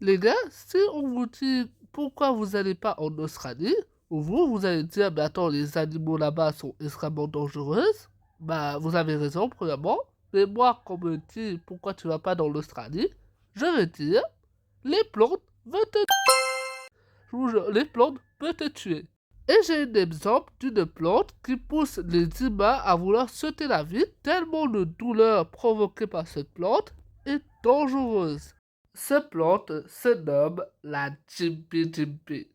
Les gars, si on vous dit pourquoi vous n'allez pas en Australie, vous allez dire, mais attends, les animaux là-bas sont extrêmement dangereux. Bah, vous avez raison, premièrement. Mais moi, quand on me dit pourquoi tu vas pas dans l'Australie, je vais dire, les plantes veulent te je vous jure, les plantes peuvent te tuer. Et j'ai un exemple d'une plante qui pousse les humains à vouloir sauter la vie tellement de douleur provoquée par cette plante est dangereuse. Cette plante se nomme la Jimpy Jimpy.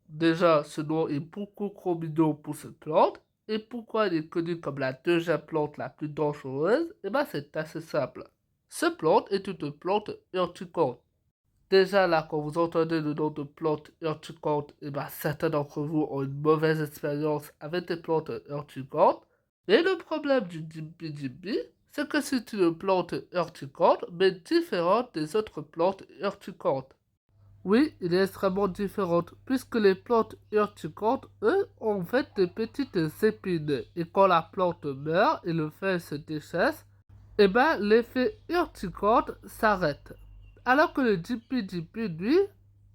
Déjà, ce nom est beaucoup trop mignon pour cette plante. Et pourquoi elle est connue comme la deuxième plante la plus dangereuse? Eh bien, c'est assez simple. Cette plante est une plante urticante. Déjà là, quand vous entendez le nom de plante urticante, eh ben, certains d'entre vous ont une mauvaise expérience avec des plantes urticantes. Et le problème du Jimpy Jimpy, c'est que c'est une plante urticante, mais différente des autres plantes urticantes. Oui, il est extrêmement différente, puisque les plantes urticantes, eux, ont en fait des petites épines. Et quand la plante meurt et le feuille se déchaisse, eh ben, l'effet urticante s'arrête. Alors que le Jimpy, lui,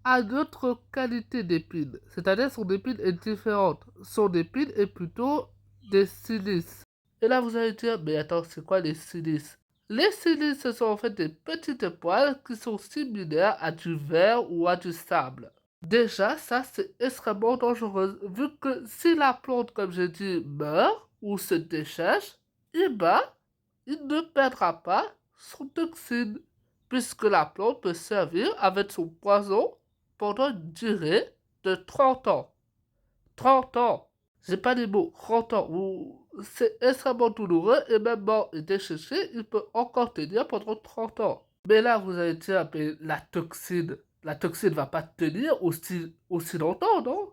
a d'autres qualités d'épines. C'est-à-dire son épine est différente. Son épine est plutôt des silices. Et là, vous allez dire, mais attends, c'est quoi les silices? Les silices, ce sont en fait des petites poils qui sont similaires à du verre ou à du sable. Déjà, ça, c'est extrêmement dangereux, vu que si la plante, comme j'ai dit, meurt ou se déchèche, eh ben, il ne perdra pas son toxine, puisque la plante peut servir avec son poison pendant une durée de 30 ans. 30 ans! J'ai pas les mots, 30 ans. C'est extrêmement douloureux et même mort et déchéché, il peut encore tenir pendant 30 ans. Mais là, vous allez dire, mais la toxine va pas tenir aussi longtemps, non?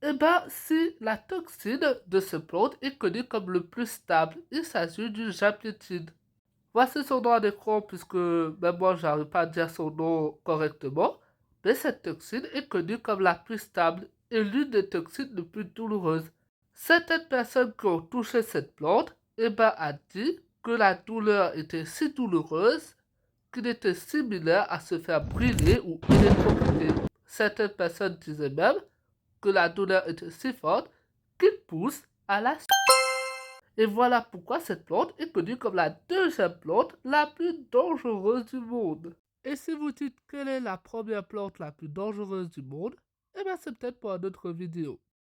Eh ben, si la toxine de ce plante est connue comme le plus stable, il s'agit du japlétide. Voici son nom à l'écran puisque même moi j'arrive pas à dire son nom correctement. Mais cette toxine est connue comme la plus stable et l'une des toxines les plus douloureuses. Certaines personnes qui ont touché cette plante, eh ben, a dit que la douleur était si douloureuse qu'il était similaire à se faire brûler ou électrocuter. Certaines personnes disaient même que la douleur était si forte qu'il pousse à la et voilà pourquoi cette plante est connue comme la deuxième plante la plus dangereuse du monde. Et si vous dites quelle est la première plante la plus dangereuse du monde, eh bien c'est peut-être pour une autre vidéo.